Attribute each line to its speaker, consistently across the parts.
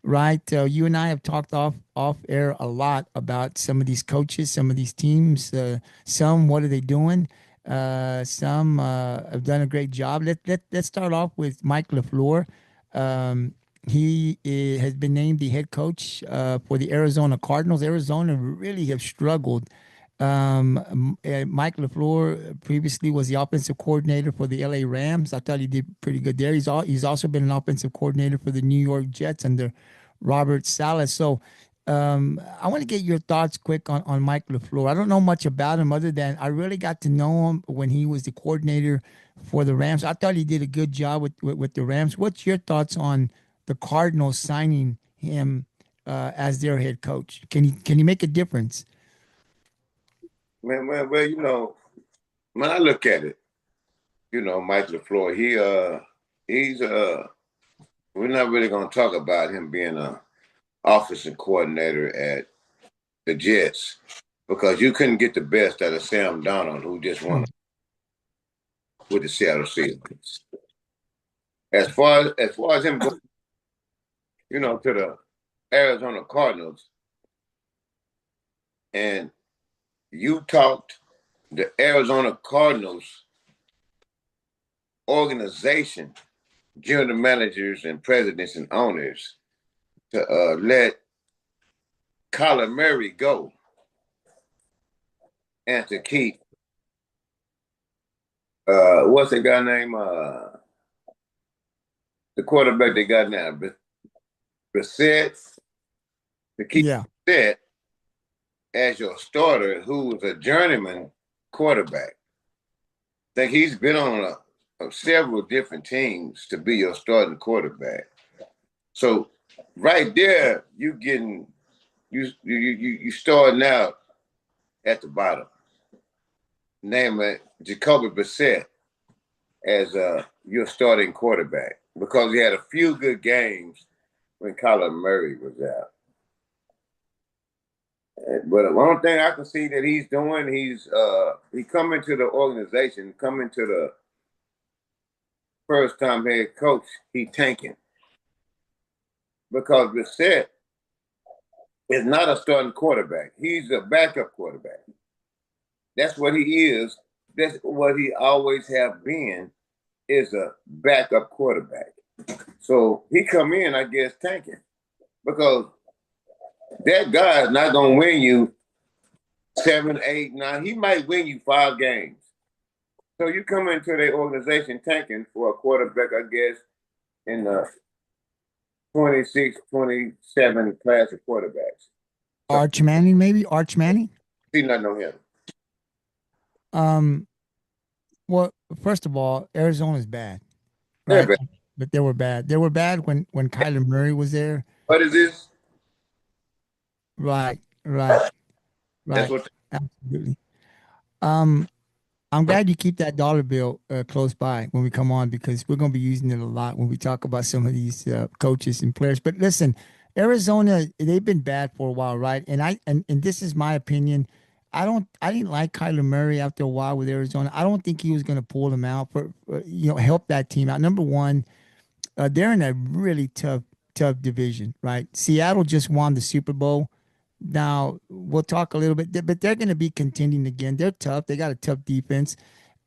Speaker 1: right? You and I have talked off air a lot about some of these coaches, some of these teams. Some, what are they doing? Some have done a great job. Let's start off with Mike LaFleur. Has been named the head coach for the Arizona Cardinals. Arizona really have struggled. Mike LaFleur previously was the offensive coordinator for the LA Rams. I thought he did pretty good there. He's also been an offensive coordinator for the New York Jets under Robert Saleh. So I want to get your thoughts quick on Mike LaFleur. I don't know much about him other than I really got to know him when he was the coordinator for the Rams. I thought he did a good job with the Rams. What's your thoughts on the Cardinals signing him as their head coach? Can he make a difference?
Speaker 2: Well, when I look at it, Mike LaFleur, he's we're not really gonna talk about him being a offensive coordinator at the Jets because you couldn't get the best out of Sam Darnold, who just won with the Seattle Seahawks. As far as him going, to the Arizona Cardinals, and you talked the Arizona Cardinals organization, general managers and presidents and owners to let Kyler Murray go and to keep what's the guy name? The quarterback they got now, Brissett, to keep
Speaker 1: Yeah.
Speaker 2: Brissett as your starter, who is a journeyman quarterback. I think he's been on several different teams to be your starting quarterback. So right there, you starting out at the bottom. Name it Jacoby Brissett as your starting quarterback because he had a few good games when Kyler Murray was out. But one thing I can see that he's doing, he coming to the organization, coming to the first time head coach, he tanking because Brissett is not a starting quarterback. He's a backup quarterback. That's what he is. That's what he always have been, is a backup quarterback. So he come in, I guess, tanking because that guy is not gonna win you 7, 8, 9. He might win you 5 games. So you come into the organization tanking for a quarterback, I guess, in the 26, 27 class of quarterbacks. So
Speaker 1: Arch Manning, maybe Arch Manning.
Speaker 2: see nothing on him.
Speaker 1: Um, well, first of all, Arizona's bad,
Speaker 2: They're
Speaker 1: right?
Speaker 2: bad.
Speaker 1: But they were bad. They were bad when Kyler Murray was there.
Speaker 2: What is this?
Speaker 1: Right, right,
Speaker 2: That's
Speaker 1: right.
Speaker 2: what
Speaker 1: Absolutely. Um, I'm glad you keep that dollar bill close by when we come on because we're going to be using it a lot when we talk about some of these coaches and players. But listen, Arizona, they've been bad for a while, right? And this is my opinion. I didn't like Kyler Murray after a while with Arizona. I don't think he was going to pull them out for help that team out. Number one, they're in a really tough division, right? Seattle just won the Super Bowl. Now we'll talk a little bit, but they're going to be contending again. They're tough. They got a tough defense.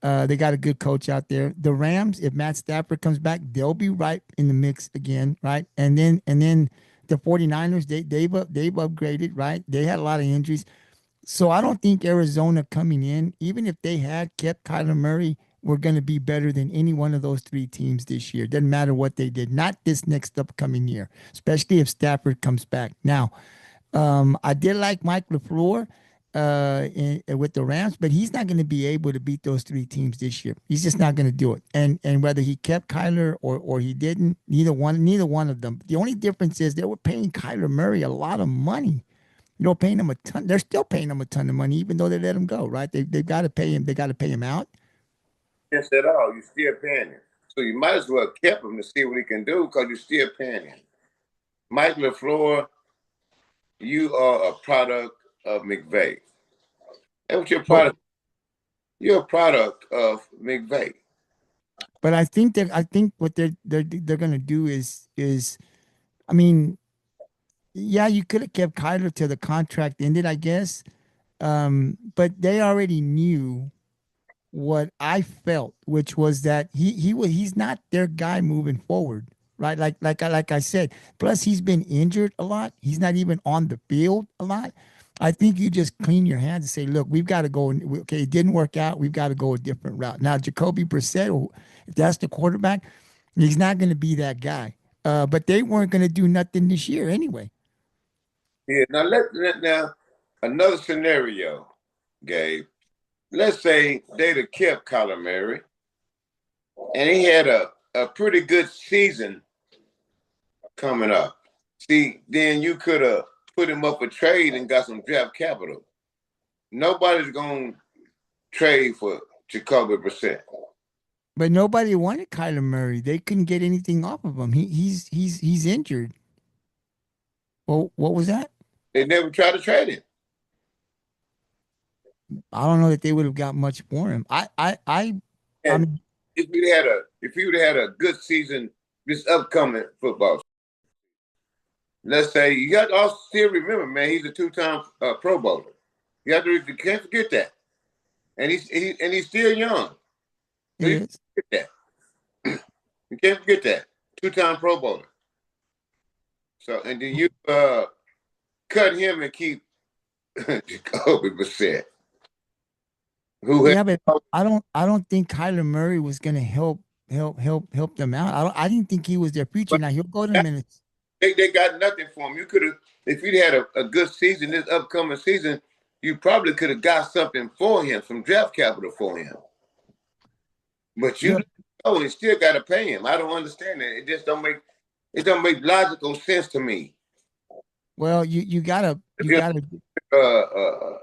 Speaker 1: They got a good coach out there. The Rams, if Matt Stafford comes back, they'll be right in the mix again, right? And then the 49ers, they've upgraded, right? They had a lot of injuries. So I don't think Arizona coming in, even if they had kept Kyler Murray, were going to be better than any one of those three teams this year. Doesn't matter what they did. Not this next upcoming year, especially if Stafford comes back. Now, I did like Mike LaFleur with the Rams, but he's not going to be able to beat those three teams this year. He's just not going to do it. And whether he kept Kyler or he didn't, neither one of them. The only difference is they were paying Kyler Murray a lot of money. Paying him a ton. They're still paying him a ton of money, even though they let him go. Right? They've got to pay him. They got to pay him out.
Speaker 2: against at all. You still paying him. So you might as well keep him to see what he can do because you're still paying him. Mike LaFleur, you are a product of McVay. That's what your
Speaker 1: But
Speaker 2: product. You're a product of McVay.
Speaker 1: but I think what they're going to do is I mean yeah, you could have kept Kyler till the contract ended, I guess. But they already knew what I felt, which was that he's not their guy moving forward, right? Like I said. Plus, he's been injured a lot. He's not even on the field a lot. I think you just clean your hands and say, look, we've got to go. Okay, it didn't work out. We've got to go a different route. Now, Jacoby Brissett, if that's the quarterback, he's not going to be that guy. But they weren't going to do nothing this year anyway.
Speaker 2: Yeah. Now now another scenario, Gabe. Let's say they'd have kept Kyler Murray and he had a pretty good season coming up. See, then you could have put him up a trade and got some draft capital. Nobody's going to trade for Jacoby Brissett.
Speaker 1: But nobody wanted Kyler Murray. They couldn't get anything off of him. He's injured. Well, what was that?
Speaker 2: They never tried to trade him.
Speaker 1: I don't know that they would have got much for him. I
Speaker 2: And
Speaker 1: mean,
Speaker 2: if you would have had a good season this upcoming football, let's say you got to also still remember, man, he's a two-time Pro Bowler. You can't forget that, and he's still young. So you
Speaker 1: yes.
Speaker 2: can't forget that. You can't forget that two-time Pro Bowler. So and then you cut him and keep Jacoby Brissett, who had
Speaker 1: Yeah, but I don't think Kyler Murray was gonna help them out. I didn't think he was their future.
Speaker 2: but
Speaker 1: Now he'll go to them and it's
Speaker 2: they got nothing for him. You could have if you'd had a good season this upcoming season, you probably could have got something for him, some draft capital for him. But
Speaker 1: yeah.
Speaker 2: you oh, and still got to pay him. I don't understand that. It don't make logical sense to me.
Speaker 1: Well, you gotta
Speaker 2: If
Speaker 1: you
Speaker 2: you're
Speaker 1: gotta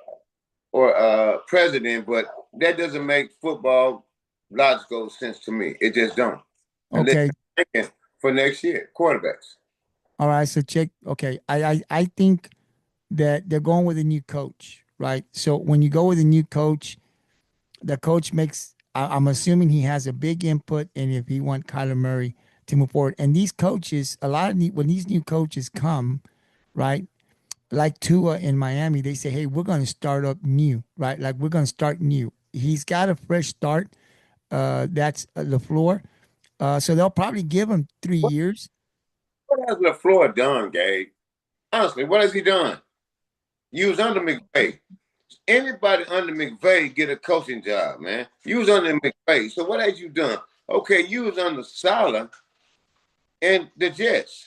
Speaker 2: or president, but that doesn't make football logical sense to me. It just don't. Unless
Speaker 1: okay.
Speaker 2: you're thinking for next year, quarterbacks.
Speaker 1: All right, so check. Okay, I think that they're going with a new coach, right? So when you go with a new coach, the coach makes. I'm assuming he has a big input, and if he want Kyler Murray to move forward, and these coaches, a lot of when these new coaches come, right? Like Tua in Miami, they say, "Hey, we're going to start up new, right? Like we're going to start new." He's got a fresh start. That's LaFleur. So they'll probably give him 3 years.
Speaker 2: What has LaFleur done, Gabe? Honestly, what has he done? You was under McVay. Anybody under McVay get a coaching job, man. You was under McVay. So what has you done? Okay, you was under Salah and the Jets.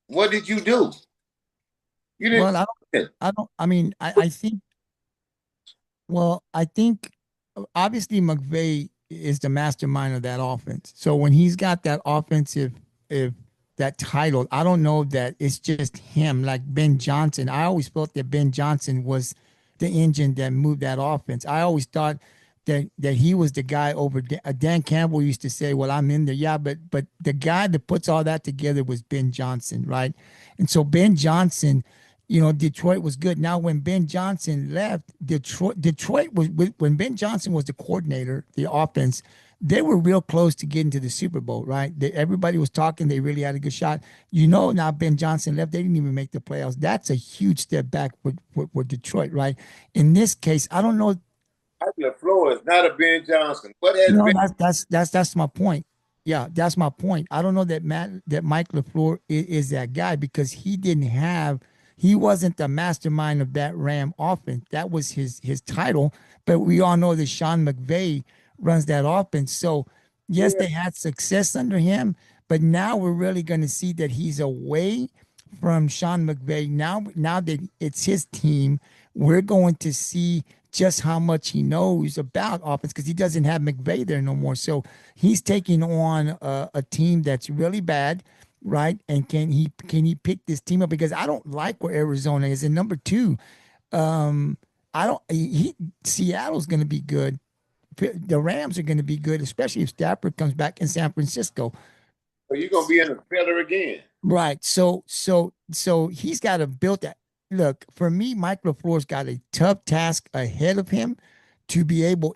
Speaker 2: What did you do? You
Speaker 1: Well,
Speaker 2: didn't.
Speaker 1: I don't. I mean, I think. Well, I think obviously McVay is the mastermind of that offense. So when he's got that offensive, if that title, I don't know that it's just him. Like Ben Johnson, I always felt that Ben Johnson was the engine that moved that offense. I always thought that he was the guy over Dan Campbell used to say, "Well, I'm in there." Yeah, but the guy that puts all that together was Ben Johnson, right? And so Ben Johnson, Detroit was good. Now, when Ben Johnson left, Detroit was when Ben Johnson was the coordinator, the offense, they were real close to getting to the Super Bowl, right? Everybody was talking. They really had a good shot. Now Ben Johnson left. They didn't even make the playoffs. That's a huge step back for Detroit, right? In this case, I don't know.
Speaker 2: LaFleur is not a Ben Johnson. What has
Speaker 1: No,
Speaker 2: been
Speaker 1: that's my point. Yeah, that's my point. I don't know that Mike LaFleur is that guy because he wasn't the mastermind of that Ram offense. That was his title, but we all know that Sean McVay runs that offense. So yes,
Speaker 2: yeah,
Speaker 1: they had success under him, but now we're really going to see that he's away from Sean McVay. Now that it's his team, we're going to see just how much he knows about offense because he doesn't have McVay there no more. So he's taking on a team that's really bad, right? And can he pick this team up? Because I don't like where Arizona is. And number two, I don't. Seattle's going to be good. The Rams are going to be good, especially if Stafford comes back in San Francisco.
Speaker 2: so you're gonna be in the filler again.
Speaker 1: Right. So he's got to build that. Look, for me, Mike LaFleur's got a tough task ahead of him to be able.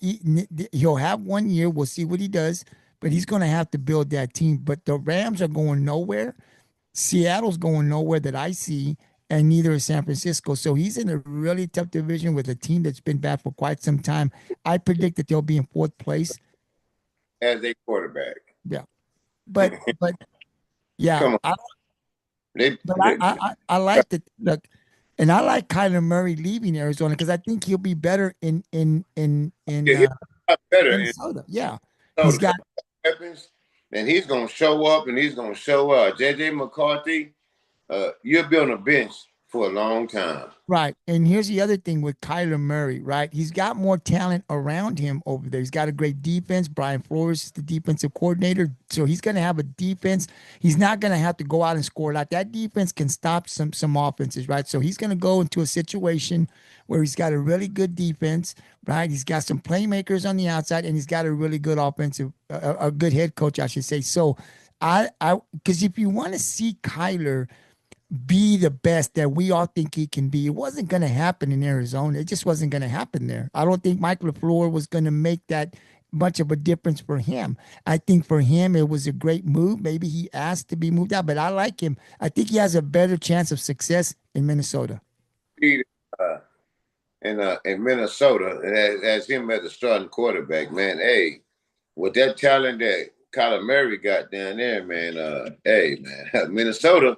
Speaker 1: He'll have 1 year. We'll see what he does, but he's going to have to build that team. But the Rams are going nowhere. Seattle's going nowhere that I see, and neither is San Francisco. So he's in a really tough division with a team that's been bad for quite some time. I predict that they'll be in fourth place.
Speaker 2: as a quarterback.
Speaker 1: Yeah, but yeah,
Speaker 2: Come on, they,
Speaker 1: but
Speaker 2: they,
Speaker 1: I like that. Look, and I like Kyler Murray leaving Arizona because I think he'll be better in
Speaker 2: yeah, he's a lot better in
Speaker 1: Minnesota. Yeah, he's
Speaker 2: Minnesota.
Speaker 1: got
Speaker 2: Weapons, and he's gonna show up and he's gonna show up. JJ McCarthy, you'll be on a bench for a long time.
Speaker 1: right. And here's the other thing with Kyler Murray, right? He's got more talent around him over there. He's got a great defense. Brian Flores is the defensive coordinator. So he's going to have a defense. He's not going to have to go out and score a lot. That defense can stop some offenses, right? So he's going to go into a situation where he's got a really good defense, right? He's got some playmakers on the outside, and he's got a really good offensive, a good head coach, I should say. So because if you want to see Kyler be the best that we all think he can be. It wasn't going to happen in Arizona. It just wasn't going to happen there. I don't think Mike LaFleur was going to make that much of a difference for him. I think for him, it was a great move. Maybe he asked to be moved out, but I like him. I think he has a better chance of success in Minnesota.
Speaker 2: Uh, in Minnesota, and as him as a starting quarterback, man. Hey, with that talent that Kyler Murray got down there, man. Hey, man, Minnesota.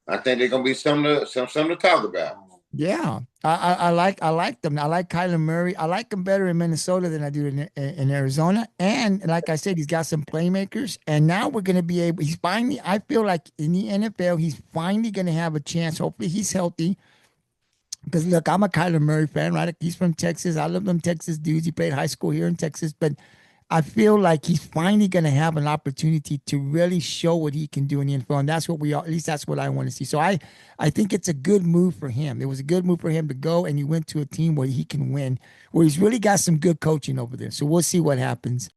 Speaker 2: I think they're gonna be something to talk about.
Speaker 1: Yeah, I like them. I like Kyler Murray. I like him better in Minnesota than I do in Arizona. And like I said, he's got some playmakers. And now we're going to be able. He's finally. I feel like in the NFL, he's finally going to have a chance. Hopefully, he's healthy. Because look, I'm a Kyler Murray fan, right? He's from Texas. I love them Texas dudes. He played high school here in Texas, but I feel like he's finally going to have an opportunity to really show what he can do in the NFL, and that's what we are. At least that's what I want to see. So I think it's a good move for him. It was a good move for him to go, and he went to a team where he can win, where he's really got some good coaching over there. So we'll see what happens.